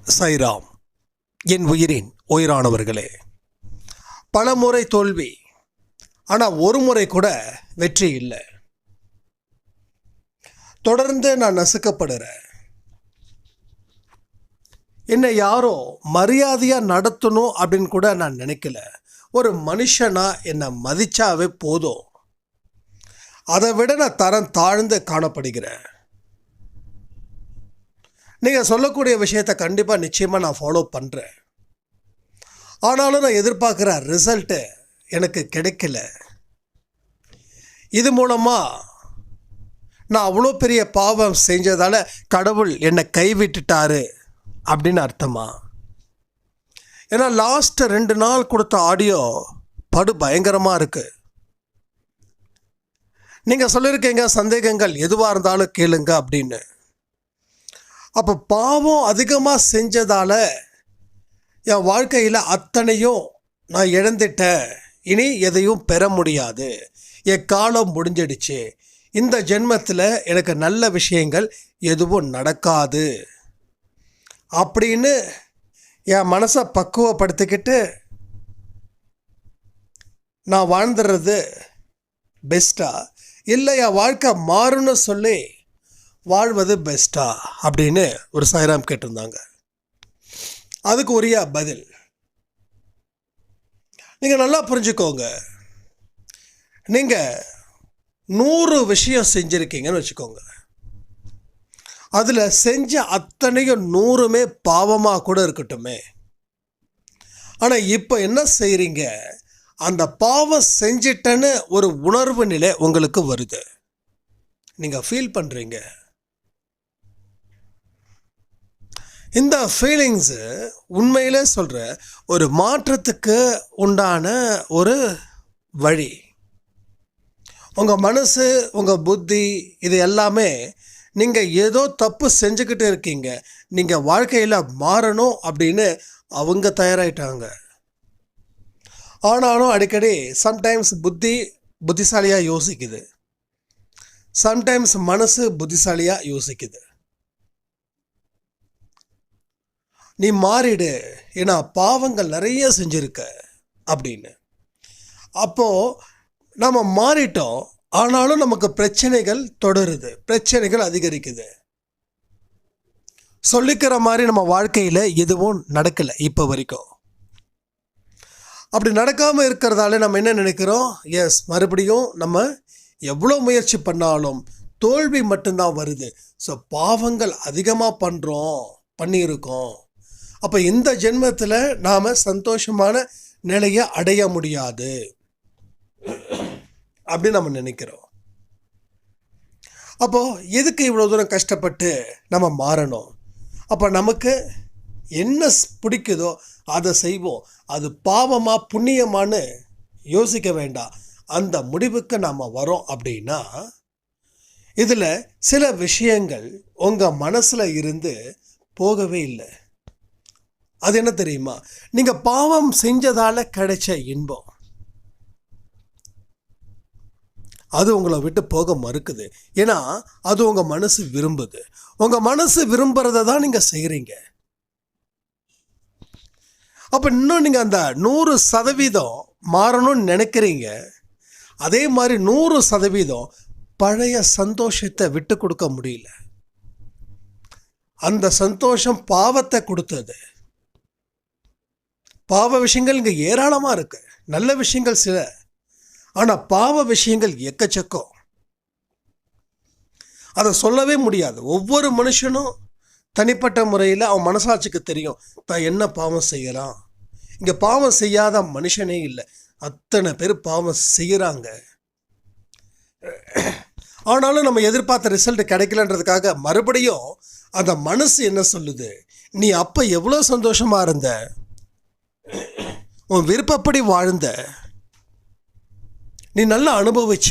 சைராம். என் உயிரின் உயிரானவர்களே, பல முறை தோல்வி, ஆனால் ஒரு முறை கூட வெற்றி இல்லை. தொடர்ந்து நான் நசுக்கப்படுறேன். என்னை யாரோ மரியாதையாக நடத்தணும் அப்படின்னு கூட நான் நினைக்கல. ஒரு மனுஷனா என்னை மதிச்சாவே போதும், அதை விட நான் தரம் தாழ்ந்து காணப்படுகிறேன். நீங்கள் சொல்லக்கூடிய விஷயத்தை கண்டிப்பாக நிச்சயமாக நான் ஃபாலோ பண்ணுறேன். ஆனாலும் நான் எதிர்பார்க்குற ரிசல்ட்டு எனக்கு கிடைக்கல. இது மூலமாக நான் அவ்வளோ பெரிய பாவம் செஞ்சதால் கடவுள் என்னை கைவிட்டுட்டாரு அப்படின்னு அர்த்தமா? ஏன்னா லாஸ்ட்டு 2 நாள் கொடுத்த ஆடியோ படு பயங்கரமாக இருக்குது. நீங்கள் சொல்லியிருக்கீங்க சந்தேகங்கள் எதுவாக இருந்தாலும் கேளுங்க அப்படின்னு. அப்போ பாவம் அதிகமாக செஞ்சதால் என் வாழ்க்கையில் அத்தனையும் நான் இழந்துட்டேன், இனி எதையும் பெற முடியாது, என் காலம் முடிஞ்சிடுச்சு, இந்த ஜென்மத்தில் எனக்கு நல்ல விஷயங்கள் எதுவும் நடக்காது அப்படின்னு என் மனசை பக்குவப்படுத்திக்கிட்டு நான் வாழ்ந்துடுறது பெஸ்ட்டா, இல்லை என் வாழ்க்கை மாறுன்னு சொல்லி வாழ்வது பெஸ்ட்டா அப்படின்னு ஒரு சாய்ராம் கேட்டிருந்தாங்க. அதுக்கு உரிய பதில் நீங்கள் நல்லா புரிஞ்சுக்கோங்க. நீங்கள் 100 விஷயம் செஞ்சுருக்கீங்கன்னு வச்சுக்கோங்க. அதில் செஞ்ச அத்தனையும் 100மே பாவமாக கூட இருக்கட்டுமே. ஆனால் இப்போ என்ன செய்கிறீங்க, அந்த பாவம் செஞ்சிட்டேன்னு ஒரு உணர்வு நிலை உங்களுக்கு வருது, நீங்கள் ஃபீல் பண்ணுறீங்க. இந்த ஃபீலிங்ஸு உண்மையிலே சொல்கிற ஒரு மாற்றத்துக்கு உண்டான ஒரு வழி. உங்கள் மனசு, உங்கள் புத்தி, இது எல்லாமே நீங்கள் ஏதோ தப்பு செஞ்சுக்கிட்டு இருக்கீங்க, நீங்கள் வாழ்க்கையில் மாறணும் அப்படின்னு அவங்க தயாராகிட்டாங்க. ஆனாலும் அடிக்கடி சம்டைம்ஸ் புத்திசாலியாக யோசிக்குது, சம்டைம்ஸ் மனசு புத்திசாலியாக யோசிக்குது. நீ மாறிடு, ஏன்னா பாவங்கள் நிறைய செஞ்சுருக்க அப்படின்னு. அப்போது நம்ம மாறிட்டோம், ஆனாலும் நமக்கு பிரச்சனைகள் தொடருது, பிரச்சனைகள் அதிகரிக்குது. சொல்லிக்கிற மாதிரி நம்ம வாழ்க்கையில் எதுவும் நடக்கலை இப்போ வரைக்கும். அப்படி நடக்காமல் இருக்கிறதால நம்ம என்ன நினைக்கிறோம், எஸ் மறுபடியும் நம்ம எவ்வளோ முயற்சி பண்ணாலும் தோல்வி மட்டும்தான் வருது. ஸோ பாவங்கள் அதிகமாக பண்ணியிருக்கோம். அப்போ இந்த ஜென்மத்தில் நாம் சந்தோஷமான நிலையை அடைய முடியாது அப்படின்னு நம்ம நினைக்கிறோம். அப்போது எதுக்கு இவ்வளோ தூரம் கஷ்டப்பட்டு நம்ம மாறணும்? அப்போ நமக்கு என்ன பிடிக்குதோ அதை செய்வோம். அது பாவமாக புண்ணியமானு யோசிக்க வேண்டாம். அந்த முடிவுக்கு நாம் வரோம் அப்படின்னா, இதில் சில விஷயங்கள் உங்கள் மனசில் இருந்து போகவே இல்லை. அது என்ன தெரியுமா? நீங்கள் பாவம் செஞ்சதால் கிடைச்ச இன்பம் அது உங்களை விட்டு போக மறுக்குது. ஏன்னா அது உங்கள் மனசு விரும்புது. உங்கள் மனசு விரும்புகிறத தான் நீங்கள் செய்கிறீங்க. அப்போ இன்னும் நீங்கள் அந்த 100% மாறணும்னு நினைக்கிறீங்க. அதே மாதிரி 100% பழைய சந்தோஷத்தை விட்டு கொடுக்க முடியல. அந்த சந்தோஷம் பாவத்தை கொடுத்தது. பாவ விஷயங்கள் இங்கே ஏராளமாக இருக்குது, நல்ல விஷயங்கள் சில, ஆனால் பாவ விஷயங்கள் எக்கச்சக்கம். அதை சொல்லவே முடியாது. ஒவ்வொரு மனுஷனும் தனிப்பட்ட முறையில் அவன் மனசாட்சிக்கு தெரியும் தான் என்ன பாவம் செய்யலாம். இங்கே பாவம் செய்யாத மனுஷனே இல்லை, அத்தனை பேர் பாவம் செய்கிறாங்க. ஆனாலும் நம்ம எதிர்பார்த்த ரிசல்ட் கிடைக்கலன்றதுக்காக மறுபடியும் அந்த மனசு என்ன சொல்லுது, நீ அப்போ எவ்வளோ சந்தோஷமாக இருந்த, உன் விருப்பப்படி வாழ்ந்த, நீ நல்லா அனுபவிச்ச,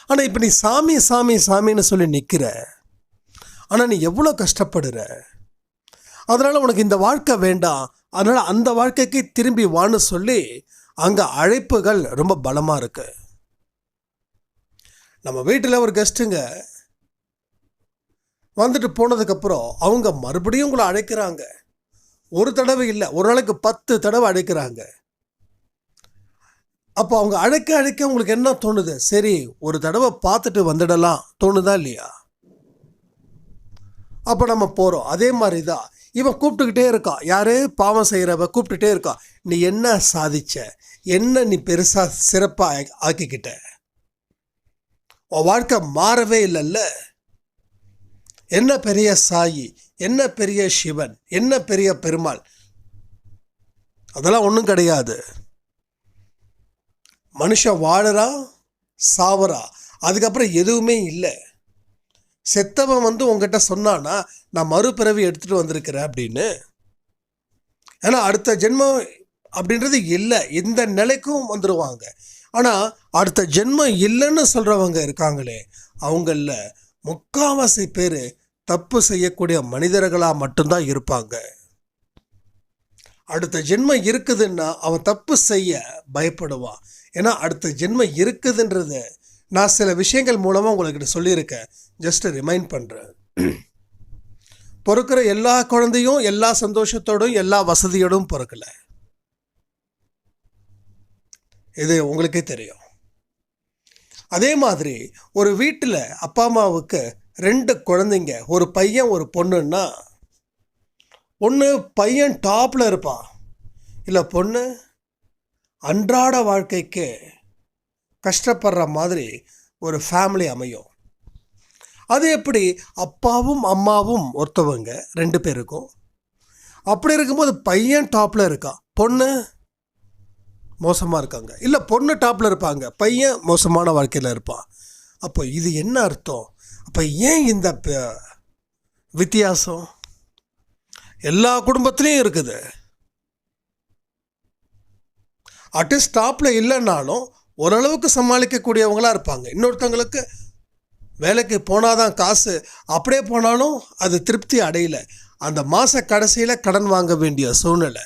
ஆனால் இப்போ நீ சாமி சாமி சாமின்னு சொல்லி நிற்கிற, ஆனால் நீ எவ்வளோ கஷ்டப்படுற, அதனால் உனக்கு இந்த வாழ்க்கை வேண்டாம், அதனால் அந்த வாழ்க்கைக்கு திரும்பி வான்னு சொல்லி அங்கே அழைப்புகள் ரொம்ப பலமாக இருக்கு. நம்ம வீட்டில் ஒரு கெஸ்ட்டுங்க வந்துட்டு போனதுக்கப்புறம் அவங்க மறுபடியும் உங்களை அழைக்கிறாங்க. ஒரு தடவை இல்லை, ஒரு நாளைக்கு 10 தடவை அழைக்கிறாங்க. அப்போ அவங்க அழைக்க அழைக்க உங்களுக்கு என்ன தோணுது? சரி, ஒரு தடவை பார்த்துட்டு வந்துடலாம் தோணுதா இல்லையா? அப்போ நம்ம போகிறோம். அதே மாதிரி தான் இவன் கூப்பிட்டுக்கிட்டே இருக்கான். யாரு? பாவம் செய்கிறவ கூப்பிட்டுட்டே இருக்கான். நீ என்ன சாதிச்ச? என்ன நீ பெருசாக சிறப்பாக ஆக்கிக்கிட்ட? உன் வாழ்க்கை மாறவே இல்லைல்ல. என்ன பெரிய சாயி, என்ன பெரிய சிவன், என்ன பெரிய பெருமாள்? அதெல்லாம் ஒன்றும் கிடையாது. மனுஷன் வாழறான், சாவறா, அதுக்கப்புறம் எதுவுமே இல்லை. செத்தவன் வந்து உங்ககிட்ட சொன்னானா நான் மறுபிறவி எடுத்துகிட்டு வந்திருக்கிறேன் அப்படின்னு. ஏன்னா அடுத்த ஜென்மம் அப்படின்றது இல்லை. இந்த நிலைக்கும் வந்துடுவாங்க. ஆனால் அடுத்த ஜென்மம் இல்லைன்னு சொல்கிறவங்க இருக்காங்களே, அவங்களில் முக்கால்வாசி பேர் தப்பு செய்யக்கூடிய மனிதர்களாக மட்டும்தான் இருப்பாங்க. அடுத்த ஜென்மம் இருக்குதுன்னா அவன் தப்பு செய்ய பயப்படுவான். ஏன்னா அடுத்த ஜென்மம் இருக்குதுன்றத நான் சில விஷயங்கள் மூலமாக உங்களுக்கு சொல்லியிருக்கேன். ஜஸ்ட் ரிமைண்ட் பண்ணுறேன். பிறக்கிற எல்லா குழந்தையும் எல்லா சந்தோஷத்தோடும் எல்லா வசதியோடும் பிறக்கல. இது உங்களுக்கே தெரியும். அதே மாதிரி ஒரு வீட்டில் அப்பா அம்மாவுக்கு 2 குழந்தைங்க, ஒரு பையன் ஒரு பொண்ணுன்னா, ஒன்று பையன் டாப்பில் இருப்பான், இல்லை பொண்ணு அன்றாட வாழ்க்கைக்கு கஷ்டப்படுற மாதிரி ஒரு ஃபேமிலி அமையும். அது எப்படி? அப்பாவும் அம்மாவும் ஒருத்தவங்க 2 பேருக்கும். அப்படி இருக்கும்போது பையன் டாப்பில் இருக்கான், பொண்ணு மோசமாக இருக்காங்க. இல்லை பொண்ணு டாப்பில் இருப்பாங்க, பையன் மோசமான வாழ்க்கையில் இருப்பான். அப்போ இது என்ன அர்த்தம்? அப்போ ஏன் இந்த வித்தியாசம் எல்லா குடும்பத்துலேயும் இருக்குது? அட்லீஸ்ட் டாப்பில் இல்லைன்னாலும் ஓரளவுக்கு சமாளிக்கக்கூடியவங்களாக இருப்பாங்க. இன்னொருத்தவங்களுக்கு வேலைக்கு போனாதான் காசு, அப்படியே போனாலும் அது திருப்தி அடையல, அந்த மாத கடைசியில் கடன் வாங்க வேண்டிய சூழ்நிலை.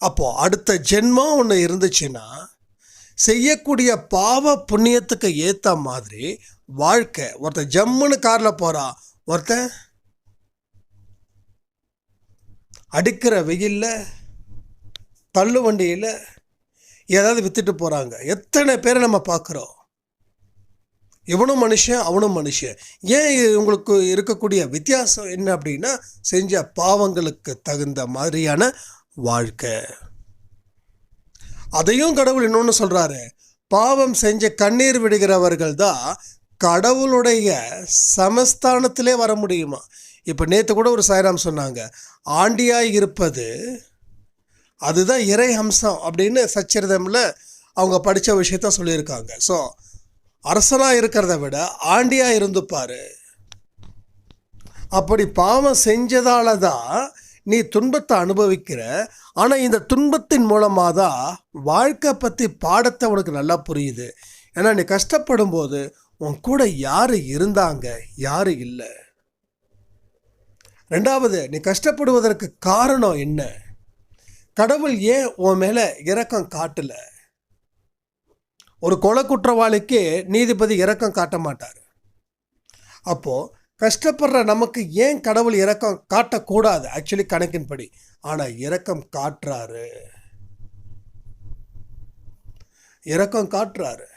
அப்போது அடுத்த ஜென்மம் ஒன்று இருந்துச்சுன்னா செய்யக்கூடிய பாவ புண்ணியத்துக்கு ஏற்ற மாதிரி வாழ்க்கை. ஒருத்தன் ஜம்முன்னு காரில் போகிறான், ஒருத்தன் அடிக்கிற வெயிலில் தள்ளு வண்டியில் ஏதாவது விற்றுட்டு போகிறாங்க. எத்தனை பேரை நம்ம பார்க்குறோம். இவனும் மனுஷன், அவனும் மனுஷன். ஏன் உங்களுக்கு இருக்கக்கூடிய வித்தியாசம் என்ன அப்படின்னா, செஞ்ச பாவங்களுக்கு தகுந்த மாதிரியான வாழ்க்கை. அதையும் கடவுள் இன்னொன்று சொல்கிறாரு, பாவம் செஞ்ச கண்ணீர் விடுகிறவர்கள் தான் கடவுளுடைய சமஸ்தானத்திலே வர முடியுமா. இப்போ நேற்று கூட ஒரு சாய்ராம் சொன்னாங்க, ஆண்டியாய் இருப்பது அதுதான் இறை அம்சம் அப்படின்னு சச்சரிதமில் அவங்க படித்த விஷயத்த சொல்லியிருக்காங்க. ஸோ அரசனாக இருக்கிறத விட ஆண்டியாக இருந்துப்பார். அப்படி பாவம் செஞ்சதால தான் நீ துன்பத்தை அனுபவிக்கிற. ஆனால் இந்த துன்பத்தின் மூலமாக தான் வாழ்க்கை பற்றி பாடத்தை உனக்கு நல்லா புரியுது. ஏன்னா நீ கஷ்டப்படும் போது உன் கூட யார் இருந்தாங்க, யார் இல்லை. 2வது, நீ கஷ்டப்படுவதற்கு காரணம் என்ன? கடவுள் ஏன் உன் மேலே இரக்கம் காட்டல? ஒரு கொலை குற்றவாளிக்கு நீதிபதி இரக்கம் காட்ட மாட்டார். அப்போது கஷ்டப்படுற நமக்கு ஏன் கடவுள் இரக்கம் காட்டக்கூடாது? ஆக்சுவலி கணக்கின்படி. ஆனால் இரக்கம் காட்டுறாரு, இரக்கம் காட்டுறாரு.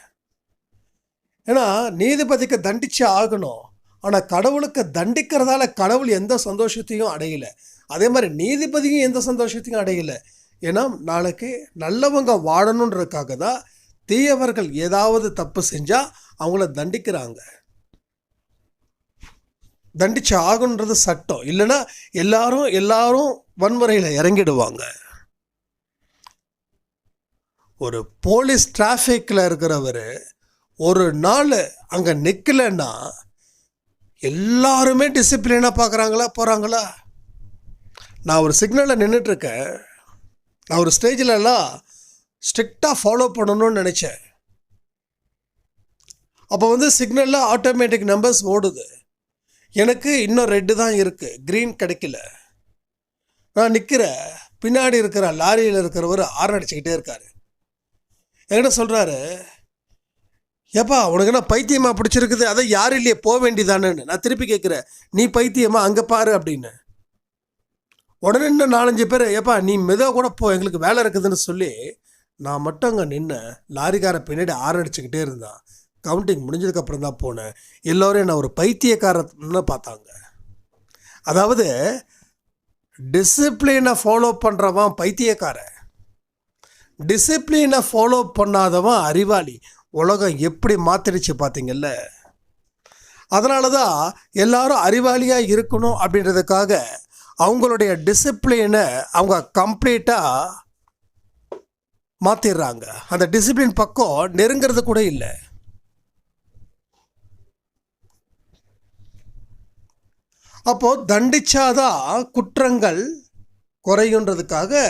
ஏன்னா நீதிபதிக்கு தண்டிச்சு ஆகணும். ஆனால் கடவுளுக்கு தண்டிக்கிறதால கடவுள் எந்த சந்தோஷத்தையும் அடையலை. அதே மாதிரி நீதிபதியும் எந்த சந்தோஷத்தையும் அடையலை. ஏன்னா நாளைக்கு நல்லவங்க வாழணுன்றதுக்காக தான் தீயவர்கள் ஏதாவது தப்பு செஞ்சால் அவங்கள தண்டிக்கிறாங்க. தண்டிச்சு ஆகுன்றது சட்டம். இல்லைன்னா எல்லாரும் வன்முறையில் இறங்கிடுவாங்க. ஒரு போலீஸ் டிராஃபிக்கில் இருக்கிறவர் ஒரு நாள் அங்கே நிற்கலைன்னா எல்லாருமே டிசிப்ளினாக பார்க்குறாங்களா, போகிறாங்களா? நான் ஒரு சிக்னலில் நின்றுட்டுருக்கேன். நான் ஒரு ஸ்டேஜிலலாம் ஸ்ட்ரிக்டாக ஃபாலோ பண்ணணும்னு நினச்சேன். அப்போ வந்து சிக்னலில் ஆட்டோமேட்டிக் நம்பர்ஸ் ஓடுது. எனக்கு இன்னும் ரெட்டு தான் இருக்குது, க்ரீன் கிடைக்கல. நான் நிற்கிறேன். பின்னாடி இருக்கிற லாரியில் இருக்கிறவர் ஆர்ன் அடிச்சுக்கிட்டே இருக்கார். என்கிட்ட சொல்கிறாரு, ஏப்பா உனக்கு என்ன பைத்தியமா பிடிச்சிருக்குது, அதை யாரும் இல்லையே போக வேண்டியதானேன்னு நான் திருப்பி கேட்குறேன். நீ பைத்தியமா அங்கே பாரு அப்படின்னு. உடனே இன்னும் 4-5 பேர் ஏப்பா நீ மெதுவாக கூட போ எங்களுக்கு வேலை இருக்குதுன்னு சொல்லி நான் மட்டும் அங்கே நின்று லாரிக்கார பின்னாடி ஆரடிச்சுக்கிட்டே இருந்தான். கவுண்டிங் முடிஞ்சதுக்கப்புறம் தான் போனேன். எல்லோரும் என்னை ஒரு பைத்தியக்காரன்னு பார்த்தாங்க. அதாவது டிசிப்ளினை ஃபாலோ பண்ணுறவன் பைத்தியக்காரன், டிசிப்ளினை ஃபாலோ பண்ணாதவன் அறிவாளி. உலகம் எப்படி மாற்றிடுச்சு பார்த்தீங்கல்ல. அதனால தான் எல்லாரும் அறிவாளியாக இருக்கணும் அப்படின்றதுக்காக அவங்களுடைய டிசிப்ளினை அவங்க கம்ப்ளீட்டாக மாற்றிடுறாங்க. அந்த டிசிப்ளின் பக்கம் நெருங்கிறது கூட இல்லை. அப்போது தண்டிச்சாதான் குற்றங்கள் குறையுன்றதுக்காக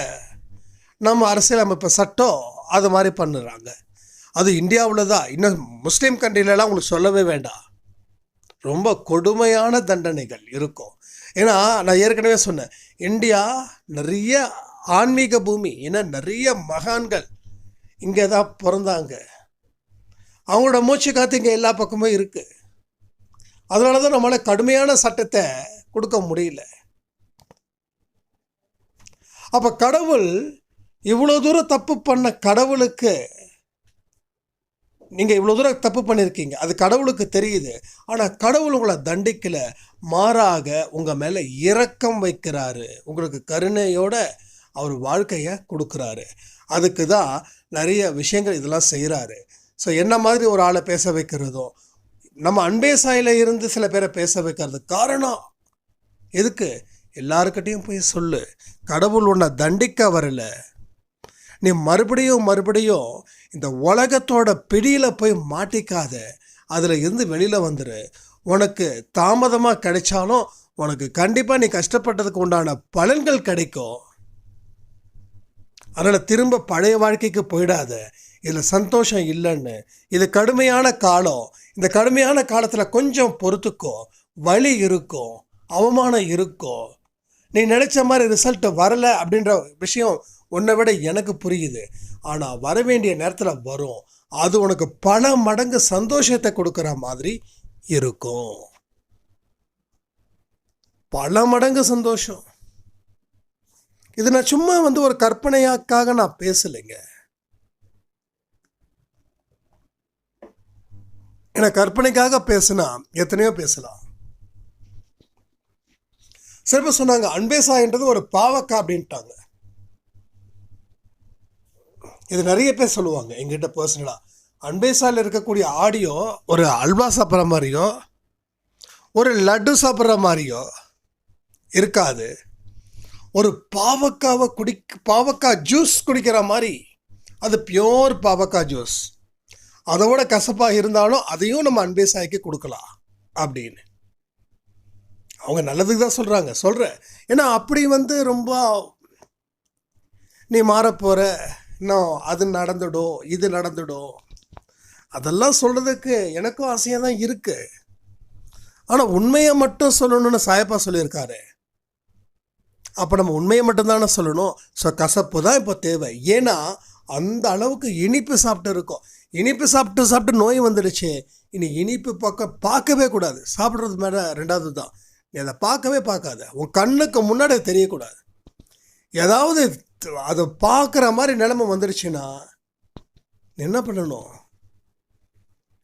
நம்ம அரசியலமைப்பு சட்டம் அது மாதிரி பண்ணுறாங்க. அது இந்தியாவில் தான். இன்னும் முஸ்லீம் கண்ட்ரிலலாம் உங்களுக்கு சொல்லவே வேண்டாம், ரொம்ப கொடுமையான தண்டனைகள் இருக்கும். ஏன்னா நான் ஏற்கனவே சொன்னேன், இந்தியா நிறைய ஆன்மீக பூமி. ஏன்னா நிறைய மகான்கள் இங்கே தான் பிறந்தாங்க. அவங்களோட மூச்சு காற்று இங்கே எல்லா பக்கமும் இருக்குது. அதனால தான் நம்மளால் கடுமையான சட்டத்தை கொடுக்க முடியல. அப்போ கடவுள் இவ்வளோ தூரம் தப்பு பண்ண கடவுளுக்கு, நீங்கள் இவ்வளோ தூரம் தப்பு பண்ணியிருக்கீங்க, அது கடவுளுக்கு தெரியுது. ஆனால் கடவுள் உங்களை தண்டிக்கலை, மாறாக உங்கள் மேலே இரக்கம் வைக்கிறாரு. உங்களுக்கு கருணையோட அவர் வாழ்க்கையை கொடுக்குறாரு. அதுக்கு தான் நிறைய விஷயங்கள் இதெல்லாம் செய்கிறாரு. ஸோ என்ன மாதிரி ஒரு ஆளை பேச வைக்கிறதோ, நம்ம அன்பே சாயில இருந்து சில பேரை பேச வைக்கிறது காரணம் எதுக்கு? எல்லாருக்கிட்டையும் போய் சொல்லு, கடவுள் உன்னை தண்டிக்க வரல, நீ மறுபடியும் மறுபடியும் இந்த உலகத்தோட பிடியில் போய் மாட்டிக்காத, அதில் இருந்து வெளியில் வந்துடு. உனக்கு தாமதமாக கிடைச்சாலும் உனக்கு கண்டிப்பாக நீ கஷ்டப்பட்டதுக்கு உண்டான பலன்கள் கிடைக்கும். அதனால் திரும்ப பழைய வாழ்க்கைக்கு போயிடாத, இதில் சந்தோஷம் இல்லைன்னு. இது கடுமையான காலம், இந்த கடுமையான காலத்தில் கொஞ்சம் பொறுத்துக்கோ, வலி இருக்கும், அவமானம் இருக்கும். நீ நினச்ச மாதிரி ரிசல்ட் வரலை அப்படின்ற விஷயம் உன்னை விட எனக்கு புரியுது. ஆனால் வர வேண்டிய நேரத்தில் வரும். அது உனக்கு பல மடங்கு சந்தோஷத்தை கொடுக்குற மாதிரி இருக்கும், பல மடங்கு சந்தோஷம். இது நான் சும்மா ஒரு கற்பனையாக்காக நான் பேசலைங்க. ஏன்னா கற்பனைக்காக பேசுனா எத்தனையோ பேசலாம். சில பேர் சொன்னாங்க அன்பே சாயின்றது ஒரு பாவக்கா அப்படின்ட்டாங்க. இது நிறைய பேர் சொல்லுவாங்க எங்கிட்ட பர்சனலாக. அன்பே சாயில் இருக்கக்கூடிய ஆடியோ ஒரு அல்வா சாப்பிட்ற மாதிரியோ ஒரு லட்டு சாப்பிட்ற மாதிரியோ இருக்காது. ஒரு பாவக்காய் ஜூஸ் குடிக்கிற மாதிரி, அது பியோர் பாவக்காய் ஜூஸ். அதோட கசப்பாக இருந்தாலும் அதையும் நம்ம அன்பே சாய்க்கு கொடுக்கலாம் அப்படின்னு அவங்க நல்லதுக்கு தான் சொல்கிறேன். ஏன்னா அப்படி ரொம்ப நீ மாறப்போகிற, இன்னும் அது நடந்துடும் இது நடந்துடும் அதெல்லாம் சொல்கிறதுக்கு எனக்கும் ஆசையாக தான் இருக்குது. ஆனால் உண்மையை மட்டும் சொல்லணும்னு சாயப்பா சொல்லியிருக்காரு. அப்போ நம்ம உண்மையை மட்டும்தானே சொல்லணும். ஸோ கசப்பு தான் இப்போ தேவை. ஏன்னா அந்த அளவுக்கு இனிப்பு சாப்பிட்டு இருக்கோம். இனிப்பு சாப்பிட்டு நோய் வந்துடுச்சு. இனி இனிப்பு பக்கம் பார்க்கவே கூடாது. சாப்பிட்றது மேலே ரெண்டாவது தான். நீ அதை பார்க்காத, உன் கண்ணுக்கு முன்னாடி தெரியக்கூடாது. ஏதாவது அதை பார்க்குற மாதிரி நிலைமை வந்துடுச்சுன்னா என்ன பண்ணணும்?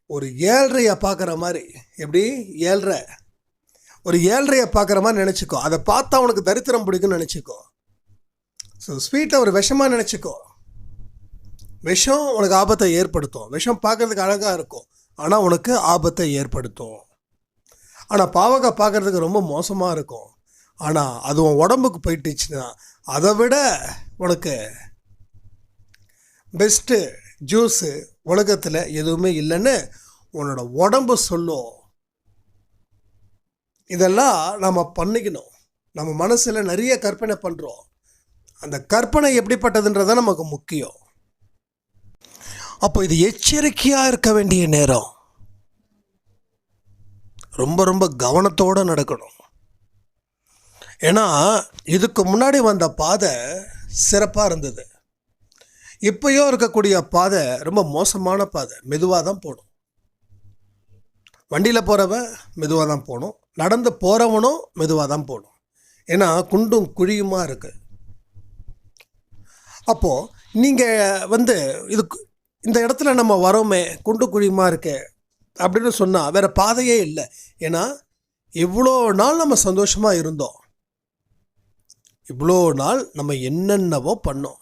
ஒரு ஏழ்றையை பார்க்குற மாதிரி, எப்படி ஒரு ஏழ்றையை பார்க்குற மாதிரி நினச்சிக்கோ. அதை பார்த்தா உனக்கு தரித்திரம் பிடிக்கும்னு நினச்சிக்கோ. ஸோ ஸ்வீட்டை ஒரு விஷமாக நினச்சிக்கோ. விஷம் உனக்கு ஆபத்தை ஏற்படுத்தும். விஷம் பார்க்குறதுக்கு அழகாக இருக்கும், ஆனால் உனக்கு ஆபத்தை ஏற்படுத்தும். ஆனால் பாவக்காய் பார்க்குறதுக்கு ரொம்ப மோசமாக இருக்கும், ஆனால் அது உன் உடம்புக்கு போயிட்டுச்சுன்னா அதை விட உனக்கு பெஸ்ட்டு ஜூஸு உலகத்தில் எதுவுமே இல்லைன்னு உன்னோட உடம்பு சொல்லும். இதெல்லாம் நம்ம பண்ணிக்கணும். நம்ம மனசில் நிறைய கற்பனை பண்ணுறோம். அந்த கற்பனை எப்படிப்பட்டதுன்றதை நமக்கு முக்கியம். அப்போ இது எச்சரிக்கையாக இருக்க வேண்டிய நேரம். ரொம்ப கவனத்தோடு நடக்கணும். ஏன்னா இதுக்கு முன்னாடி வந்த பாதை சிறப்பாக இருந்தது. இப்போயும் இருக்கக்கூடிய பாதை ரொம்ப மோசமான பாதை. மெதுவாக தான் போகணும். வண்டியில் போகிறவன் மெதுவாக தான் போகணும், நடந்து போகிறவனும் மெதுவாக தான் போகணும். ஏன்னா குண்டும் குழியுமா இருக்குது. அப்போது நீங்கள் இந்த இடத்துல நம்ம வரோமே குண்டு குழியுமா இருக்கு அப்படின்னு சொன்னால் வேறு பாதையே இல்லை. ஏன்னா இவ்வளோ நாள் நம்ம சந்தோஷமாக இருந்தோம், இவ்வளோ நாள் நம்ம என்னென்னவோ பண்ணோம்,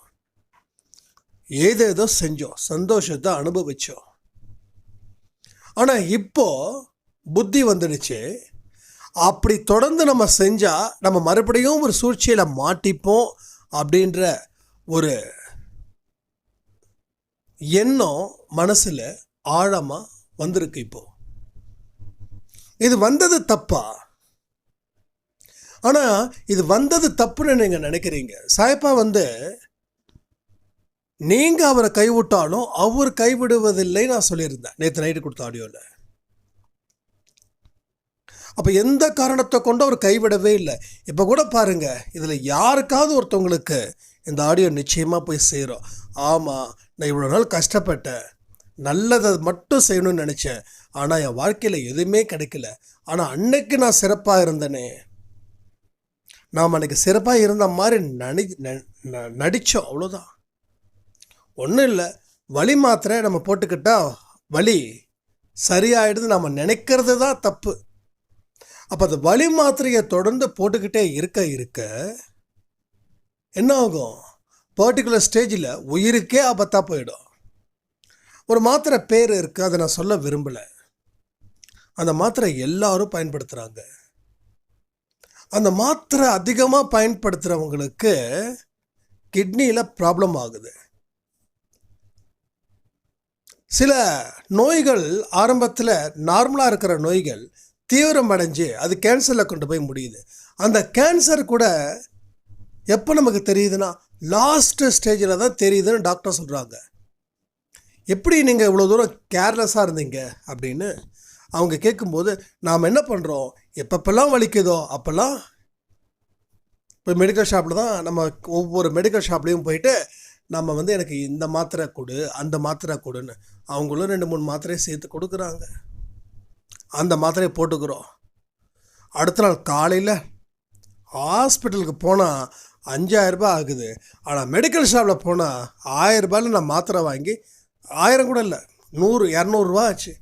ஏதேதோ செஞ்சோம், சந்தோஷத்தை அனுபவித்தோம். ஆனால் இப்போது புத்தி வந்துடுச்சு, அப்படி தொடர்ந்து நம்ம செஞ்சால் நம்ம மறுபடியும் ஒரு சூழ்ச்சியில் மாட்டிப்போம் அப்படின்ற ஒரு எண்ணம் மனசில் ஆழமாக வந்திருக்கு. இப்போது இது வந்தது தப்பா? ஆனால் இது வந்தது தப்புன்னு நீங்கள் நினைக்கிறீங்க. சாயப்பா நீங்கள் அவரை கைவிட்டாலும் அவர் கைவிடுவதில்லை நான் சொல்லியிருந்தேன் நேற்று நைட்டு கொடுத்த ஆடியோவில். அப்போ எந்த காரணத்தை கொண்டு அவர் கைவிடவே இல்லை. இப்போ கூட பாருங்கள், இதில் யாருக்காவது ஒருத்தவங்களுக்கு இந்த ஆடியோ நிச்சயமாக போய் சேரும். ஆமாம், நான் இவ்வளோ நாள் கஷ்டப்பட்டேன், நல்லதை மட்டும் செய்யணும்னு நினச்சேன், ஆனால் என் வாழ்க்கையில் எதுவுமே கிடைக்கல. ஆனால் அன்னைக்கு நான் சிறப்பாக இருந்தேனே, நாம் அன்றைக்கி சிறப்பாக இருந்த மாதிரி நடித்தோம், அவ்வளோதான். ஒன்றும் இல்லை, வலி மாத்திரை நம்ம போட்டுக்கிட்டால் வலி சரியாயிடுது நம்ம நினைக்கிறது தான் தப்பு. அப்போ அந்த வலி மாத்திரையை தொடர்ந்து போட்டுக்கிட்டே இருக்க என்ன ஆகும்? பர்டிகுலர் ஸ்டேஜில் உயிருக்கே ஆபத்தாக போயிடும். ஒரு மாத்திரை பேர் இருக்குது, அதை நான் சொல்ல விரும்பலை. அந்த மாத்திரை எல்லாரும் பயன்படுத்துகிறாங்க. அந்த மாத்திரை அதிகமாக பயன்படுத்துகிறவங்களுக்கு கிட்னியில் ப்ராப்ளம் ஆகுது. சில நோய்கள் ஆரம்பத்தில் நார்மலாக இருக்கிற நோய்கள் தீவிரம் அடைஞ்சு அது கேன்சரில் கொண்டு போய் முடியுது. அந்த கேன்சர் கூட எப்போ நமக்கு தெரியுதுன்னா லாஸ்ட் ஸ்டேஜில் தான் தெரியுதுன்னு டாக்டர் சொல்கிறாங்க. எப்படி நீங்கள் இவ்வளோ தூரம் கேர்லெஸ்ஸாக இருந்தீங்க அப்படின்னு அவங்க கேட்கும்போது நாம் என்ன பண்ணுறோம், எப்பப்பெல்லாம் வலிக்குதோ அப்போல்லாம் இப்போ மெடிக்கல் ஷாப்பில் தான் நம்ம ஒவ்வொரு மெடிக்கல் ஷாப்லேயும் போயிட்டு நம்ம எனக்கு இந்த மாத்திரை கொடு அந்த மாத்திரை கொடுன்னு அவங்களும் 2-3 மாத்திரையை சேர்த்து கொடுக்குறாங்க. அந்த மாத்திரையை போட்டுக்கிறோம். அடுத்த நாள் காலையில் ஹாஸ்பிட்டலுக்கு போனால் 5000 ரூபாய் ஆகுது. ஆனால் மெடிக்கல் ஷாப்பில் போனால் 1000 ரூபாயில் நான் மாத்திரை வாங்கி 1000 கூட இல்லை 100-200 ரூபா ஆச்சு.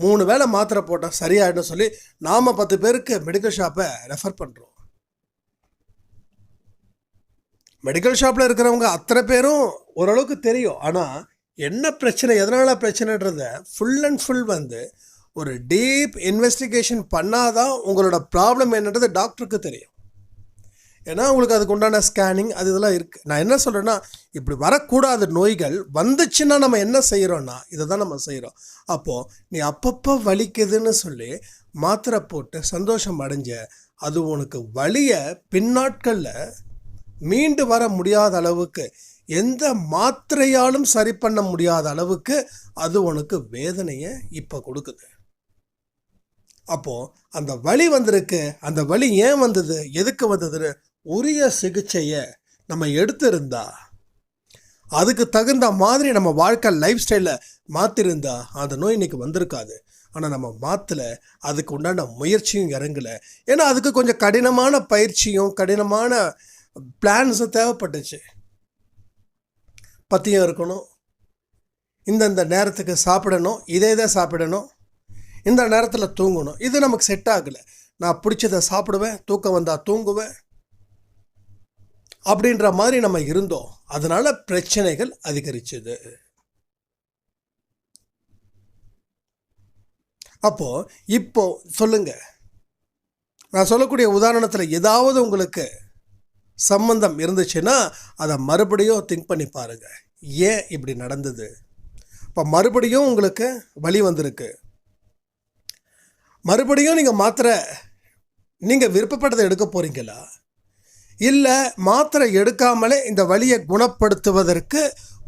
3 வேளை மாத்திரை போட்டால் சரியாயிடும் சொல்லி நாம் 10 பேருக்கு மெடிக்கல் ஷாப்பை ரெஃபர் பண்ணுறோம். மெடிக்கல் ஷாப்பில் இருக்கிறவங்க அத்தனை பேரும் ஓரளவுக்கு தெரியும். ஆனால் என்ன பிரச்சனை, எதனால் பிரச்சனைன்றத ஃபுல் அண்ட் ஃபுல் ஒரு டீப் இன்வெஸ்டிகேஷன் பண்ணாதான் உங்களோட ப்ராப்ளம் என்னன்றது டாக்டருக்கு தெரியும். ஏன்னா உங்களுக்கு அதுக்கு உண்டான ஸ்கேனிங் அது இதெல்லாம் இருக்குது. நான் என்ன சொல்கிறேன்னா, இப்படி வரக்கூடாத நோய்கள் வந்துச்சுன்னா நம்ம என்ன செய்கிறோன்னா இதை தான் நம்ம செய்கிறோம். அப்போது நீ அப்பப்போ வலிக்குதுன்னு சொல்லி மாத்திரை போட்டு சந்தோஷம் அடைஞ்ச அது உனக்கு வலியை பின்னாட்களில் மீண்டு வர முடியாத அளவுக்கு, எந்த மாத்திரையாலும் சரி பண்ண முடியாத அளவுக்கு அது உனக்கு வேதனையை இப்போ கொடுக்குது. அப்போது அந்த வலி வந்திருக்கு, அந்த வலி ஏன் வந்தது, எதுக்கு வந்ததுன்னு உரிய சிகிச்சையை நம்ம எடுத்திருந்தா, அதுக்கு தகுந்த மாதிரி நம்ம வாழ்க்கை லைஃப் ஸ்டைலில் மாற்றிருந்தா அந்த நோய் இன்றைக்கி வந்திருக்காது. ஆனால் நம்ம மாற்றலை, அதுக்கு உண்டான முயற்சியும் இறங்கலை. ஏன்னா அதுக்கு கொஞ்சம் கடினமான பயிற்சியும் கடினமான பிளான்ஸும் தேவைப்பட்டுச்சு. பத்தியம் இருக்கணும், இந்தந்த நேரத்துக்கு சாப்பிடணும், இதே சாப்பிடணும், இந்த நேரத்தில் தூங்கணும். இது நமக்கு செட் ஆகலை. நான் பிடிச்சதை சாப்பிடுவேன், தூக்கம் வந்தால் தூங்குவேன் அப்படின்ற மாதிரி நம்ம இருந்தோம். அதனால பிரச்சனைகள் அதிகரிச்சது. இப்போ சொல்லுங்க, நான் சொல்லக்கூடிய உதாரணத்தில் ஏதாவது உங்களுக்கு சம்பந்தம் இருந்துச்சுன்னா அதை மறுபடியும் திங்க் பண்ணி பாருங்கள், ஏன் இப்படி நடந்தது. இப்போ மறுபடியும் உங்களுக்கு வலி வந்திருக்கு, மறுபடியும் நீங்கள் மாத்திரை நீங்கள் விருப்பப்பட்டதை எடுக்க போகிறீங்களா, இல்லை மாத்திரை எடுக்காமலே இந்த வலியை குணப்படுத்துவதற்கு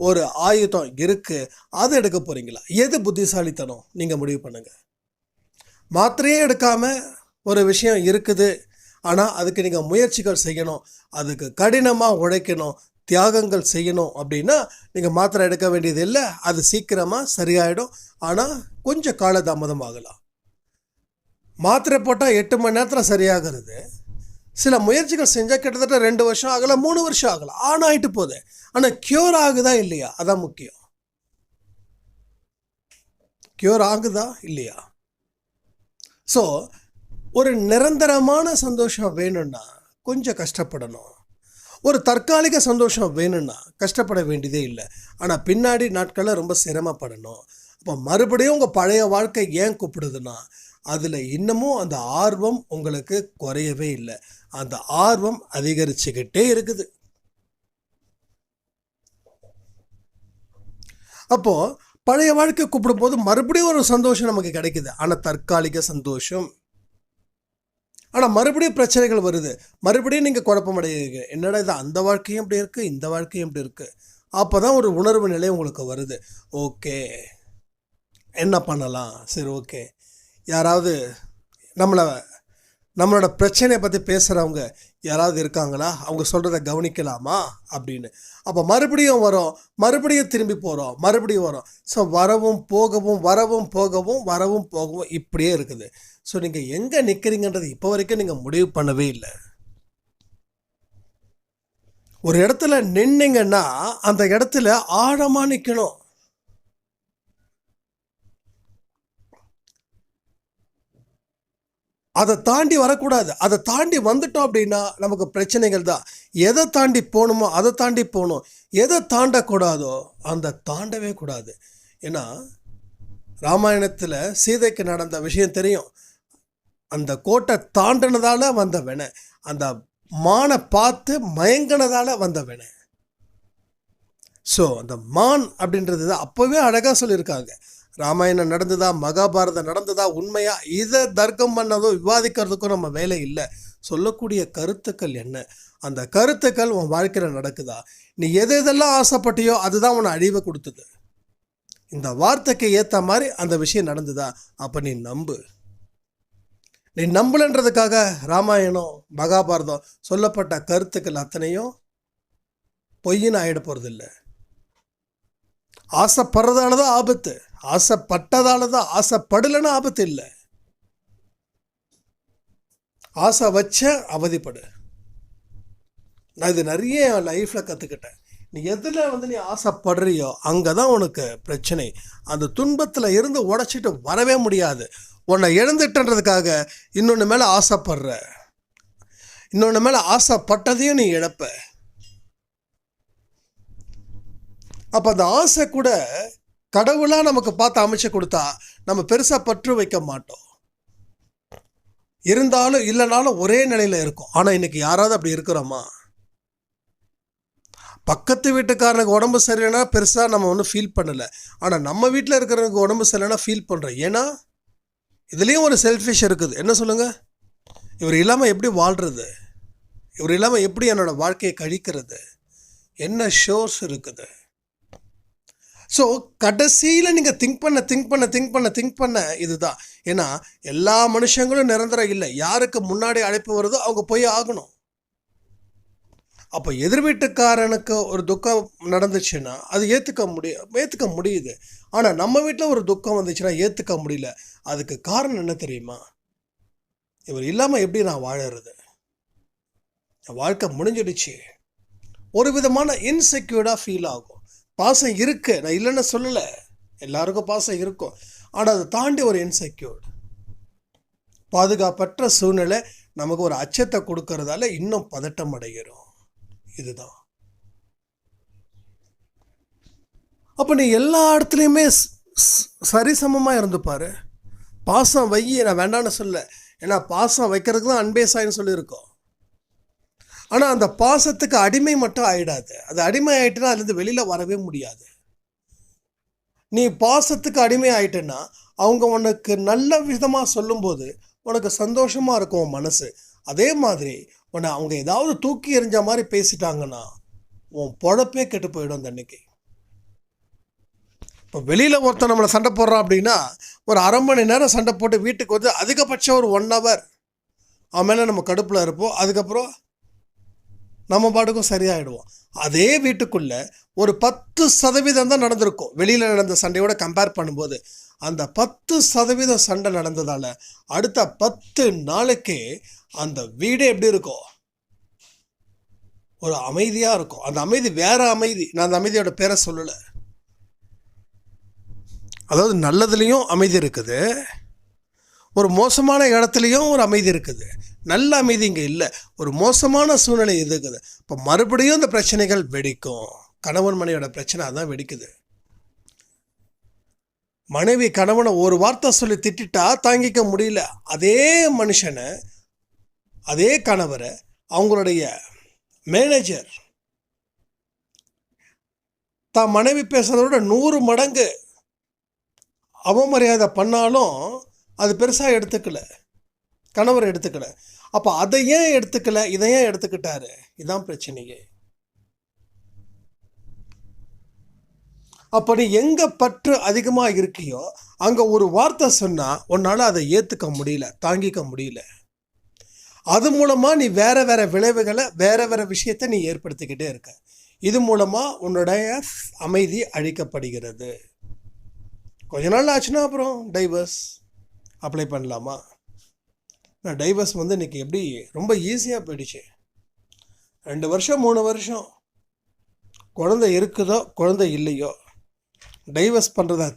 ஒரு ஆயுதம் இருக்குது அதை எடுக்க போகிறீங்களா? எது புத்திசாலித்தனம் நீங்கள் முடிவு பண்ணுங்கள். மாத்திரையே எடுக்காமல் ஒரு விஷயம் இருக்குது, ஆனால் அதுக்கு நீங்கள் முயற்சிகள் செய்யணும், அதுக்கு கடினமாக உழைக்கணும், தியாகங்கள் செய்யணும் அப்படின்னா நீங்கள் மாத்திரை எடுக்க வேண்டியது இல்லை, அது சீக்கிரமாக சரியாயிடும். ஆனால் கொஞ்சம் காலதாமதம் ஆகலாம். மாத்திரை போட்டால் 8 மணி நேரத்தில் சரியாகிறது. சில முயற்சிகள் செஞ்சால் கிட்டத்தட்ட 2 வருஷம் ஆகலாம், 3 வருஷம் ஆகலாம், ஆகிட்டு போகுது. ஆனால் க்யூர் ஆகுதா இல்லையா, அதான் முக்கியம். க்யூர் ஆகுதா இல்லையா? ஸோ ஒரு நிரந்தரமான சந்தோஷம் வேணும்னா கொஞ்சம் கஷ்டப்படணும். ஒரு தற்காலிக சந்தோஷம் வேணும்னா கஷ்டப்பட வேண்டியதே இல்லை. ஆனால் பின்னாடி நாட்களில் ரொம்ப சிரமப்படணும். அப்போ மறுபடியும் உங்கள் பழைய வாழ்க்கை ஏன் கூப்பிடுதுன்னா, அதில் இன்னமும் அந்த ஆர்வம் உங்களுக்கு குறையவே இல்லை. அந்த ஆர்வம் அதிகரிச்சுக்கிட்டே இருக்குது. அப்போது பழைய வாழ்க்கை கூப்பிடும்போது மறுபடியும் ஒரு சந்தோஷம் நமக்கு கிடைக்குது, ஆனால் தற்காலிக சந்தோஷம். ஆனால் மறுபடியும் பிரச்சனைகள் வருது, மறுபடியும் நீங்கள் குழப்பமடைகிறீங்க. என்னடா இது, அந்த வாழ்க்கையும் இப்படி இருக்குது, இந்த வாழ்க்கையும் இப்படி இருக்குது. அப்போ தான் ஒரு உணர்வு நிலை உங்களுக்கு வருது. ஓகே, என்ன பண்ணலாம்? சரி, ஓகே, யாராவது நம்மளோட பிரச்சனையை பற்றி பேசுகிறவங்க யாராவது இருக்காங்களா, அவங்க சொல்கிறத கவனிக்கலாமா அப்படின்னு. அப்போ மறுபடியும் வரோம், மறுபடியும் திரும்பி போகிறோம், மறுபடியும் வரோம். ஸோ வரவும் போகவும் வரவும் போகவும் வரவும் போகவும் இப்படியே இருக்குது. ஸோ நீங்கள் எங்கே நிற்கிறீங்கன்றது இப்போ வரைக்கும் நீங்கள் முடிவு பண்ணவே இல்லை. ஒரு இடத்துல நின்னீங்கன்னா அந்த இடத்துல ஆழமாக நிற்கணும். அதை தாண்டி வரக்கூடாது. அதை தாண்டி வந்துட்டோம் அப்படின்னா நமக்கு பிரச்சனைகள் தான். எதை தாண்டி போகணுமோ அதை தாண்டி போகணும். எதை தாண்டக்கூடாதோ அந்த தாண்டவே கூடாது. ஏன்னா ராமாயணத்தில் சீதைக்கு நடந்த விஷயம் தெரியும். அந்த கோட்டை தாண்டினதால வந்தவன, அந்த மானை பார்த்து மயங்கினதால வந்தவன. ஸோ அந்த மான் அப்படின்றது தான் அப்போவே அழகாக சொல்லியிருக்காங்க. ராமாயணம் நடந்ததா, மகாபாரதம் நடந்ததா, உண்மையா, இதை தர்க்கம் பண்ணதோ விவாதிக்கிறதுக்கும் நம்ம வேலை இல்லை. சொல்லக்கூடிய கருத்துக்கள் என்ன, அந்த கருத்துக்கள் உன் வாழ்க்கையில் நடக்குதா, நீ எதெல்லாம் ஆசைப்பட்டியோ அதுதான் உன்னை அழிவை கொடுத்தது. இந்த வார்த்தைக்கு ஏற்ற மாதிரி அந்த விஷயம் நடந்ததா, அப்போ நீ நம்பு. நீ நம்பலன்றதுக்காக ராமாயணம் மகாபாரதம் சொல்லப்பட்ட கருத்துக்கள் அத்தனையும் பொய்ன்னு ஆகிட போகிறதில்லை. ஆசைப்படுறதால தான் ஆபத்து, ஆசைப்பட்டதால தான். ஆசைப்படலைன்னா ஆபத்து இல்லை. ஆசை வச்ச அவதிப்படு. நான் இது நிறைய என் லைஃப்பில் கற்றுக்கிட்டேன். நீ எதில் நீ ஆசைப்படுறியோ அங்கே தான் உனக்கு பிரச்சனை. அந்த துன்பத்தில் இருந்து உடைச்சிட்டு வரவே முடியாது. உன்னை இழந்துட்டன்றதுக்காக இன்னொன்று மேலே ஆசைப்படுற, இன்னொன்று மேலே ஆசைப்பட்டதையும் நீ இழப்ப. அப்போ அந்த ஆசை கூட கடவுளாக நமக்கு பார்த்து அமைச்சு கொடுத்தா நம்ம பெருசாக பற்று வைக்க மாட்டோம். இருந்தாலும் இல்லைனாலும் ஒரே நிலையில் இருக்கும். ஆனால் இன்னைக்கு யாராவது அப்படி இருக்கிறோமா? பக்கத்து வீட்டுக்காரனுக்கு உடம்பு சரியில்லைன்னா பெருசாக நம்ம ஒன்றும் ஃபீல் பண்ணலை. ஆனால் நம்ம வீட்டில் இருக்கிறவனுக்கு உடம்பு சரியில்லைன்னா ஃபீல் பண்ணுறோம். ஏன்னா இதுலேயும் ஒரு செல்ஃபிஷ் இருக்குது. என்ன சொல்லுங்கள்? இவர் இல்லாமல் எப்படி வாழ்கிறது, இவர் இல்லாமல் எப்படி என்னோடய வாழ்க்கையை கழிக்கிறது, என்ன ஷோர்ஸ் இருக்குது. ஸோ கடைசியில் நீங்கள் திங்க் பண்ண இதுதான். ஏன்னா எல்லா மனுஷங்களும் நிரந்தரம் இல்லை. யாருக்கு முன்னாடி அழைப்பு வருதோ அவங்க போய் ஆகணும். அப்போ எதிர் வீட்டுக்காரனுக்கு ஒரு துக்கம் நடந்துச்சுன்னா அது ஏற்றுக்க முடியுது. ஆனால் நம்ம வீட்டில் ஒரு துக்கம் வந்துச்சுன்னா ஏற்றுக்க முடியல. அதுக்கு காரணம் என்ன தெரியுமா? இவர் இல்லாமல் எப்படி நான் வாழறது, என் வாழ்க்கை முடிஞ்சிடுச்சு. ஒரு விதமான இன்செக்யூர்டாக ஃபீல் ஆகும். பாசம் இருக்குது, நான் இல்லைன்னு சொல்லலை, எல்லாருக்கும் பாசம் இருக்கும். ஆனால் அதை தாண்டி ஒரு இன்செக்யூர்டு, பாதுகாப்பற்ற சூழ்நிலை நமக்கு ஒரு அச்சத்தை கொடுக்கறதால இன்னும் பதட்டம் அடைகிறோம். இதுதான். அப்போ நீ எல்லா இடத்துலையுமே சரிசமமாக இருந்துப்பாரு. பாசம் வை, நான் வேண்டான்னு சொல்ல. ஏன்னா பாசம் வைக்கிறதுக்கு தான் அன்பே சாயின்னு சொல்லியிருக்கோம். ஆனால் அந்த பாசத்துக்கு அடிமை மட்டும் ஆகிடாது. அது அடிமை ஆகிட்டுனா அதுலேருந்து வெளியில் வரவே முடியாது. நீ பாசத்துக்கு அடிமை ஆகிட்டேன்னா அவங்க உனக்கு நல்ல விதமாக சொல்லும்போது உனக்கு சந்தோஷமாக இருக்கும் உன் மனசு. அதே மாதிரி உன்னை அவங்க ஏதாவது தூக்கி எறிஞ்ச மாதிரி பேசிட்டாங்கன்னா உன் பொழப்பே கெட்டு போயிடும் அந்த அன்னைக்கு. இப்போ வெளியில் ஒருத்தர் நம்மளை சண்டை போடுறான் அப்படின்னா ஒரு அரை மணி நேரம் சண்டை போட்டு வீட்டுக்கு வந்து அதிகபட்சம் ஒரு 1 hour அவன் மேலே நம்ம கடுப்பில் இருப்போம். அதுக்கப்புறம் நம்ம பாட்டுக்கும் சரியாயிடுவோம். அதே வீட்டுக்குள்ளே ஒரு 10% தான் நடந்திருக்கும் வெளியில் நடந்த சண்டையோட கம்பேர் பண்ணும்போது. அந்த 10% சண்டை நடந்ததால் அடுத்த 10 நாளைக்கு அந்த வீடே எப்படி இருக்கும்? ஒரு அமைதியாக இருக்கும். அந்த அமைதி வேற அமைதி. நான் அந்த அமைதியோட பேரை சொல்லலை. அதாவது நல்லதுலேயும் அமைதி இருக்குது, ஒரு மோசமான இடத்துலையும் ஒரு அமைதி இருக்குது. நல்ல அமைதி இங்கே இல்லை, ஒரு மோசமான சூழ்நிலை இருக்குது. இப்போ மறுபடியும் இந்த பிரச்சனைகள் வெடிக்கும். கணவன் மனைவியோட பிரச்சனை அதான் வெடிக்குது. மனைவி கணவனை ஒரு வார்த்தை சொல்லி திட்டா தாங்கிக்க முடியல. அதே மனுஷனை, அதே கணவரை அவங்களுடைய மேனேஜர் தான் மனைவி பேசுறதை விட 100 மடங்கு அவமரியாதை பண்ணாலும் அது பெருசாக எடுத்துக்கல, கணவர் எடுத்துக்கல. அப்போ அதை ஏன் எடுத்துக்கல, இதை ஏன் எடுத்துக்கிட்டாரு? இதுதான் பிரச்சனையே. அப்போ நீ எங்கே பற்று அதிகமாக இருக்கியோ அங்கே ஒரு வார்த்தை சொன்னால் உன்னால் அதை ஏற்றுக்க முடியல, தாங்கிக்க முடியல. அது மூலமாக நீ வேறு வேறு விளைவுகளை, வேறு வேறு விஷயத்தை நீ ஏற்படுத்திக்கிட்டே இருக்க. இது மூலமாக உன்னுடைய அமைதி அழிக்கப்படுகிறது. கொஞ்ச நாள் ஆச்சுன்னா அப்புறம் டைவர்ஸ் அப்ளை பண்ணலாமா? டைவர்ஸ் இன்றைக்கி எப்படி ரொம்ப ஈஸியாக போயிடுச்சு. 2 வருஷம் 3 வருஷம் குழந்தை இருக்குதோ குழந்தை இல்லையோ, டைவர்ஸ் பண்ணுறதை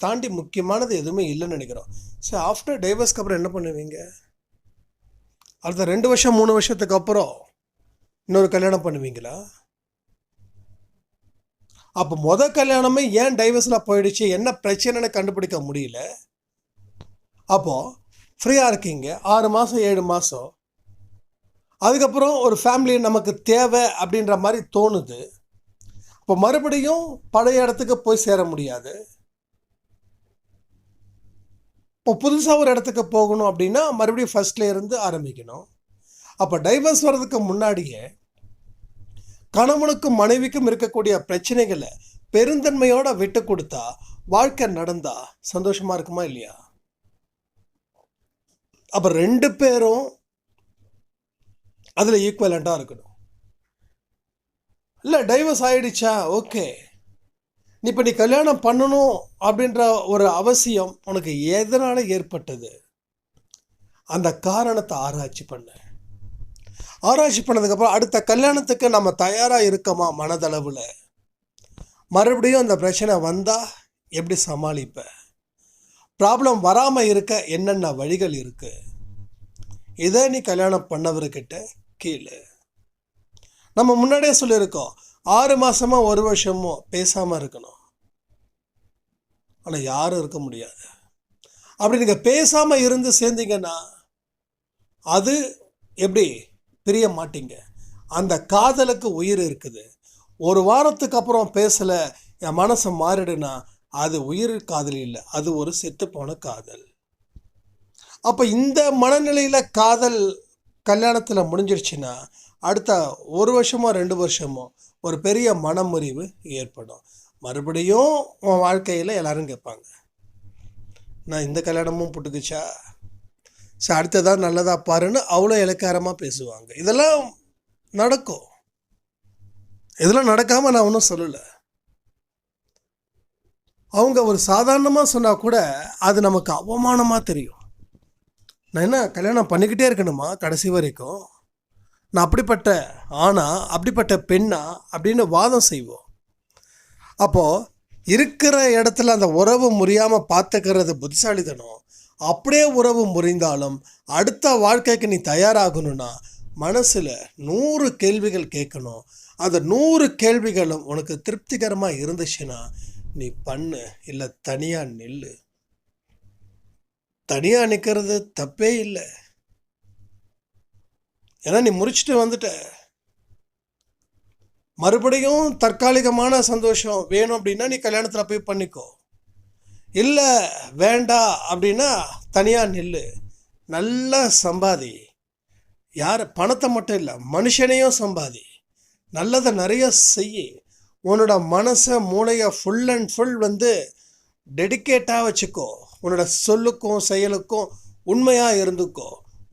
தாண்டி முக்கியமானது எதுவுமே இல்லைன்னு நினைக்கிறோம். ஸோ ஆஃப்டர் டைவர்ஸ்க்கு அப்புறம் என்ன பண்ணுவீங்க? அடுத்த 2 வருஷம் 3 வருஷத்துக்கு அப்புறம் இன்னொரு கல்யாணம் பண்ணுவீங்களா? அப்போ கல்யாணமே ஏன் டைவர்ஸில் போயிடுச்சு, என்ன பிரச்சனைன்னு கண்டுபிடிக்க முடியல. அப்போது ஃப்ரீயாக இருக்கீங்க 6 மாதம் 7 மாதம், அதுக்கப்புறம் ஒரு ஃபேமிலி நமக்கு தேவை அப்படின்ற மாதிரி தோணுது. இப்போ மறுபடியும் பழைய இடத்துக்கு போய் சேர முடியாது. இப்போ புதுசாக ஒரு இடத்துக்கு போகணும் அப்படின்னா மறுபடியும் ஃபர்ஸ்ட்லேருந்து ஆரம்பிக்கணும். அப்போ டைவர்ஸ் வர்றதுக்கு முன்னாடியே கணவனுக்கும் மனைவிக்கும் இருக்கக்கூடிய பிரச்சனைகளை பெருந்தன்மையோடு விட்டு கொடுத்தா வாழ்க்கை நடந்தா சந்தோஷமாக இருக்குமா இல்லையா? அப்போ 2 பேரும் அதில் ஈக்குவலண்ட்டாக இருக்கணும். இல்லை டைவர்ஸ் ஆகிடுச்சா, ஓகே, இப்போ நீ கல்யாணம் பண்ணணும் அப்படின்ற ஒரு அவசியம் உனக்கு எதனால் ஏற்பட்டது? அந்த காரணத்தை ஆராய்ச்சி பண்ணதுக்கப்புறம் அடுத்த கல்யாணத்துக்கு நம்ம தயாராக இருக்கோமா மனதளவில்? மறுபடியும் அந்த பிரச்சனை வந்தால் எப்படி சமாளிப்ப? ப்ராப்ளம் வராமல் இருக்க என்னென்ன வழிகள் இருக்குது? இதை நீ கல்யாணம் பண்ணவர்கிட்ட கீழே நம்ம முன்னாடியே சொல்லியிருக்கோம். 6 மாதமோ 1 வருஷமோ பேசாமல் இருக்கணும். ஆனால் யாரும் இருக்க முடியாது. அப்படி நீங்கள் பேசாமல் இருந்து சேர்ந்தீங்கன்னா அது எப்படி பிரிய மாட்டீங்க. அந்த காதலுக்கு உயிர் இருக்குது. 1 வாரத்துக்கு அப்புறம் பேசலை, என் மனசை மாறிடுனா அது உயிர் காதல் இல்லை, அது ஒரு செத்துப்போன காதல். அப்போ இந்த மனநிலையில் காதல் கல்யாணத்தில் முடிஞ்சிருச்சுன்னா அடுத்த 1 வருஷமோ 2 வருஷமோ ஒரு பெரிய மனமுறிவு ஏற்படும். மறுபடியும் உன் வாழ்க்கையில் எல்லோரும் கேட்பாங்க, நான் இந்த கல்யாணமும் புட்டுக்குச்சா, ஸோ அடுத்ததான் நல்லதா பாருன்னு அவ்வளோ இலக்காரமாக பேசுவாங்க. இதெல்லாம் நடக்கும். இதெல்லாம் நடக்காமல் நான் ஒன்றும் சொல்லலை. அவங்க ஒரு சாதாரணமாக சொன்னால் கூட அது நமக்கு அவமானமாக தெரியும். நான் என்ன கல்யாணம் பண்ணிக்கிட்டே இருக்கணுமா கடைசி வரைக்கும்? நான் அப்படிப்பட்ட ஆணா, அப்படிப்பட்ட பெண்ணா அப்படின்னு வாதம் செய்வோம். அப்போது இருக்கிற இடத்துல அந்த உறவு முறியாமல் பார்த்துக்கிறது புத்திசாலித்தனம். அப்படியே உறவு முறிந்தாலும் அடுத்த வாழ்க்கைக்கு நீ தயாராகணும்னா மனசில் 100 கேள்விகள் கேட்கணும். அந்த 100 கேள்விகளும் உனக்கு திருப்திகரமாக இருந்துச்சுன்னா நீ பண்ணு, இல்லை தனியாக நில்லு. தனியாக நிற்கிறது தப்பே இல்லை. ஏன்னா நீ முறிச்சிட்டு வந்துட்ட. மறுபடியும் தற்காலிகமான சந்தோஷம் வேணும் அப்படின்னா நீ கல்யாணத்தில் போய் பண்ணிக்கோ. இல்லை வேண்டாம் அப்படின்னா தனியாக நில்லு. நல்லா சம்பாதி. யார் பணத்தை மட்டும் இல்லை, மனுஷனையும் சம்பாதி. நல்லதை நிறைய செய். உன்னோட மனசை மூளையை ஃபுல் அண்ட் ஃபுல் டெடிக்கேட்டாக வச்சுக்கோ. உன்னோட சொல்லுக்கும் செயலுக்கும் உண்மையாக இருந்துக்கோ.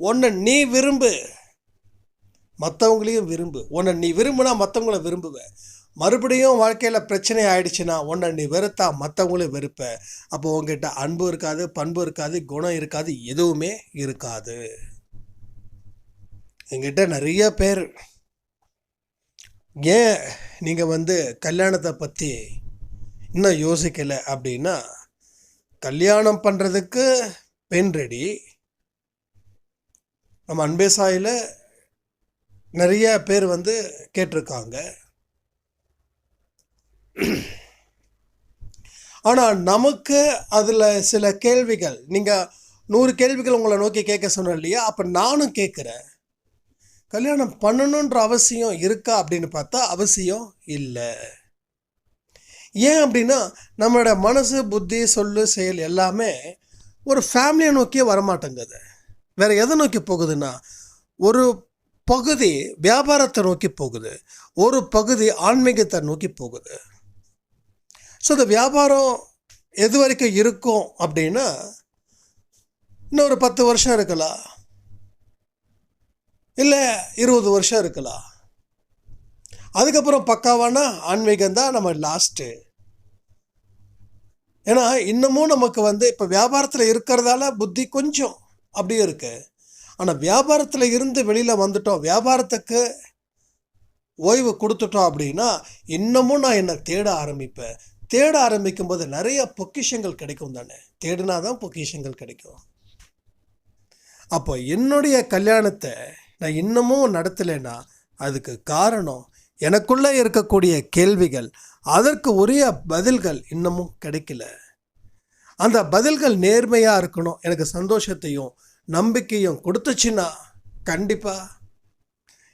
உன்னை நீ விரும்பு, மற்றவங்களையும் விரும்பு. உன்னை நீ விரும்புனா மற்றவங்கள விரும்புவ. மறுபடியும் வாழ்க்கையில் பிரச்சனை ஆயிடுச்சுன்னா உன்னை நீ வெறுத்தா மற்றவங்களும் வெறுப்ப. அப்போ உங்ககிட்ட அன்பு இருக்காது, பண்பு இருக்காது, குணம் இருக்காது, எதுவுமே இருக்காது. என்கிட்ட நிறைய பேர் ஏன் நீங்கள் கல்யாணத்தை பற்றி இன்னும் யோசிக்கலை அப்படின்னா, கல்யாணம் பண்ணுறதுக்கு பெண் ரெடி. நம்ம அன்பே சாயில் நிறைய பேர் கேட்டிருக்காங்க. ஆனால் நமக்கு அதில் சில கேள்விகள், நீங்கள் 100 கேள்விகள் உங்களை நோக்கி கேட்க சொன்னேன் இல்லையா? அப்போ நானும் கேட்குறேன், கல்யாணம் பண்ணணுன்ற அவசியம் இருக்கா அப்படின்னு பார்த்தா அவசியம் இல்லை. ஏன் அப்படின்னா, நம்மளோட மனசு, புத்தி, சொல்லு, செயல் எல்லாமே ஒரு ஃபேமிலியை நோக்கியே வரமாட்டேங்குது. வேறு எதை நோக்கி போகுதுன்னா, ஒரு பகுதி வியாபாரத்தை நோக்கி போகுது, ஒரு பகுதி ஆன்மீகத்தை நோக்கி போகுது. ஸோ இந்த வியாபாரம் எது வரைக்கும் இருக்கும் அப்படின்னா, இன்னும் ஒரு 10 வருஷம் இருக்கலாம், இல்லை 20 வருஷம் இருக்கலாம். அதுக்கப்புறம் பக்காவான ஆன்மீகம் தான் நம்ம லாஸ்ட்டு. ஏன்னா இன்னமும் நமக்கு இப்போ வியாபாரத்தில் இருக்கிறதால புத்தி கொஞ்சம் அப்படியே இருக்கு. ஆனால் வியாபாரத்தில் இருந்து வெளியில் வந்துட்டோம், வியாபாரத்துக்கு ஓய்வு கொடுத்துட்டோம் அப்படின்னா இன்னமும் நான் என்னை தேட ஆரம்பிப்பேன். தேட ஆரம்பிக்கும் போது நிறைய பொக்கிஷங்கள் கிடைக்கும் தானே, தேடினா தான் பொக்கிஷங்கள் கிடைக்கும். அப்போ என்னுடைய கல்யாணத்தை நான் இன்னமும் நடத்தலைன்னா அதுக்கு காரணம் எனக்குள்ளே இருக்கக்கூடிய கேள்விகள், அதற்கு உரிய பதில்கள் இன்னமும் கிடைக்கல. அந்த பதில்கள் நேர்மையாக இருக்கணும், எனக்கு சந்தோஷத்தையும் நம்பிக்கையும் கொடுத்துச்சுன்னா கண்டிப்பாக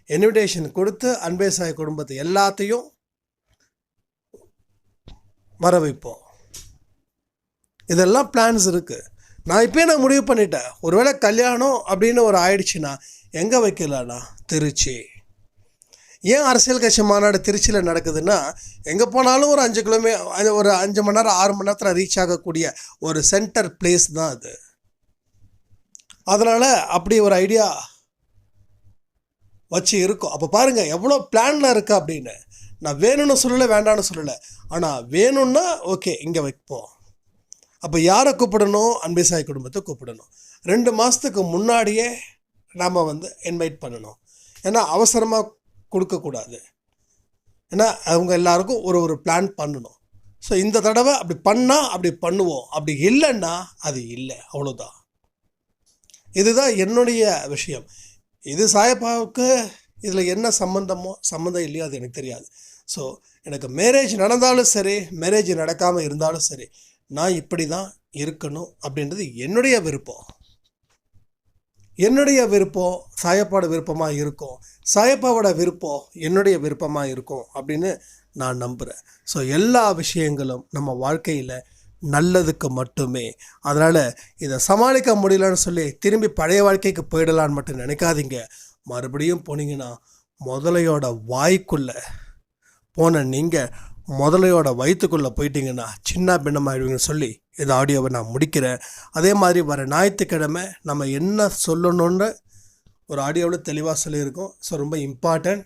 இன்விடேஷன் கொடுத்து அன்பே சாய் குடும்பத்தை எல்லாத்தையும் வர வைப்போம். இதெல்லாம் பிளான்ஸ் இருக்குது. நான் இப்போயே நான் முடிவு பண்ணிட்டேன், ஒருவேளை கல்யாணம் அப்படின்னு ஒரு ஆயிடுச்சுன்னா எங்கே வைக்கலாம்னா திருச்சி. ஏன் அரசியல் கட்சி மாநாடு திருச்சியில் நடக்குதுன்னா, எங்கே போனாலும் ஒரு 5 கிலோமீட்டர், ஒரு 5 மணி நேரம் 6 மணி நேரத்தில் ரீச் ஆகக்கூடிய ஒரு சென்டர் பிளேஸ் தான் அது. அதனால் அப்படி ஒரு ஐடியா வச்சு இருக்கும். அப்போ பாருங்கள் எவ்வளோ பிளானில் இருக்குது அப்படின்னு. நான் வேணும்னு சொல்லலை, வேண்டான்னு சொல்லலை, ஆனால் வேணும்னா ஓகே இங்கே வைப்போம். அப்போ யாரை கூப்பிடணும்? அன்பே சாய் குடும்பத்தை கூப்பிடணும். 2 மாதத்துக்கு முன்னாடியே நாம் இன்வைட் பண்ணணும். ஏன்னா அவசரமாக கொடுக்கக்கூடாது. ஏன்னா அவங்க எல்லாருக்கும் ஒரு பிளான் பண்ணணும். ஸோ இந்த தடவை அப்படி பண்ணால் அப்படி பண்ணுவோம், அப்படி இல்லைன்னா அது இல்லை, அவ்வளோதான். இதுதான் என்னுடைய விஷயம். இது சாயப்பாவுக்கு இதில் என்ன சம்மந்தம் இல்லையோ அது எனக்கு தெரியாது. ஸோ எனக்கு மேரேஜ் நடந்தாலும் சரி, மேரேஜ் நடக்காமல் இருந்தாலும் சரி, நான் இப்படி தான் இருக்கணும் அப்படின்றது என்னுடைய விருப்பம். என்னுடைய விருப்பம் சாயப்பாவோட விருப்பமாக இருக்கும், சாயப்பாவோட விருப்பம் என்னுடைய விருப்பமாக இருக்கும் அப்படின்னு நான் நம்புகிறேன். ஸோ எல்லா விஷயங்களும் நம்ம வாழ்க்கையில் நல்லதுக்கு மட்டுமே. அதனால் இதை சமாளிக்க முடியலன்னு சொல்லி திரும்பி பழைய வாழ்க்கைக்கு போயிடலான்னு மட்டும் நினைக்காதீங்க. மறுபடியும் போனீங்கன்னா முதலையோட வாய்க்குள்ளே போன நீங்கள் முதலையோட வயிற்றுக்குள்ளே போயிட்டீங்கன்னா சின்ன பின்னமாகிடுவீங்கன்னு சொல்லி இந்த ஆடியோவை நான் முடிக்கிறேன். அதே மாதிரி வர ஞாயிற்றுக்கிழமை நம்ம என்ன சொல்லணுன்ற ஒரு ஆடியோவில் தெளிவாக சொல்லியிருக்கோம். ஸோ ரொம்ப இம்பார்ட்டன்ட்.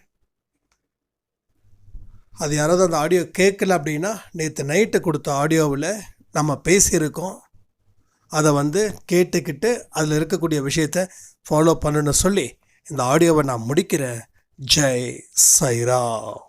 அது யாராவது அந்த ஆடியோ கேட்கல அப்படின்னா, நேற்று நைட்டு கொடுத்த ஆடியோவில் நம்ம பேசியிருக்கோம், அதை கேட்டுக்கிட்டு அதில் இருக்கக்கூடிய விஷயத்தை ஃபாலோ பண்ணணும்னு சொல்லி இந்த ஆடியோவை நான் முடிக்கிறேன். ஜெய் சாய்ராம்.